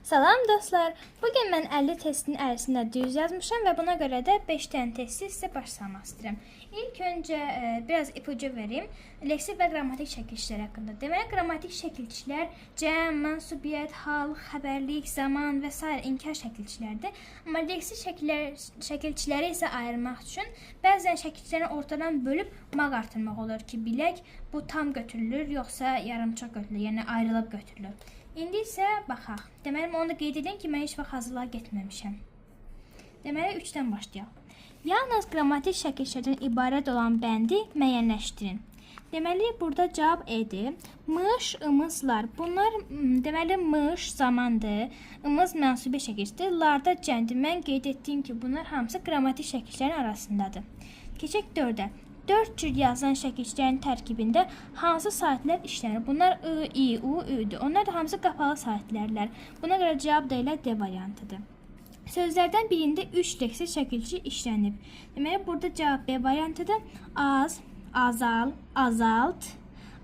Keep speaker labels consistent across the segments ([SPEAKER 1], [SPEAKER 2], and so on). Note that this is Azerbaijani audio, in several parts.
[SPEAKER 1] Salam dostlar. Bugün mən 50 testin ərzində düz yazmışam və buna görə də 5 dənə testi sizə başlamaq istəyirəm. İlk öncə biraz ipucu verim. Leksik və qrammatik çəkilişlər haqqında. Deməli, qrammatik çəkilişlər cəm, mənsubiyyət, hal, xəbərlik, zaman və s. inkar çəkilişlərdir. Amma leksik çəkilişləri isə ayırmaq üçün bəzən çəkilişləri ortadan bölüb maq artırmaq olur ki, bilək bu tam götürülür, yoxsa yarımçıq götürülür, yəni ayrılıb götürülür. İndi isə baxaq. Deməli, onu da qeyd edin ki, mən heç vaxt hazırlığa getməmişəm. Deməli, 3-dən başlayaq. Yalnız qrammatik çəkilişlərdən ibarət olan bəndi müəyyənləşdirin. Deməli, burada cavab edir. Mış, ımızlar. Bunlar, deməli, mış zamandır. Imız mənsubi çəkilişdir. Larda cəmdir. Mən qeyd etdiyim ki, bunlar hamısı qrammatik çəkilişlərin arasındadır. Keçək 4-ə. 4 cür yazılan çəkilişlərin tərkibində hansı saatlər işlənir? Bunlar I, I, U, Ü'dür. Onlar da hamısı qapalı saatlərlər. Buna görə cavab da elə D variantıdır. Sözlərdən birində 3 leksik çəkilişi işlənib. Deməli, burada cavab B variantıdır. Az, azal, azalt,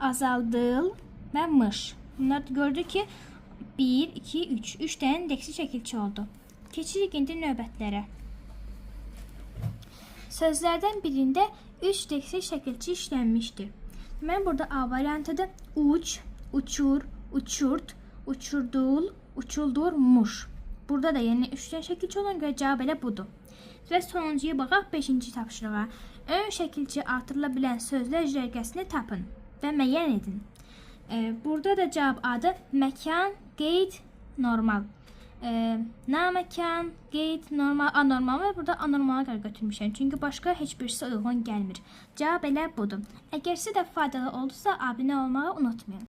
[SPEAKER 1] azaldıl və mış. Bunlar gördük ki, 1, 2, 3. 3 dənə leksik çəkilişi oldu. Keçirik indi növbətlərə. Sözlərdən birində 3 leksik çəkilişi işlənmişdir. Mən burada A variantıdır. Uç, uçur, uçurt, uçurdul, uçuldurmuş. Burada da yeni 3 dənə çəkilişi olan görə cavab elə budur. Və sonuncuya baxaq 5-ci tapşırığa. Ön şəkilçi artırıla bilən sözlər cərgəsini tapın və müəyyən edin. Burada da cavab adı məkan, qeyd, normal. Naməkan, qeyd, normal, anormal və burada anormala görə götürmüşəm. Çünki başqa heç birisi uyğun gəlmir. Cavab elə budur. Əgər sizə də faydalı oldusa, abunə olmağı unutmayın.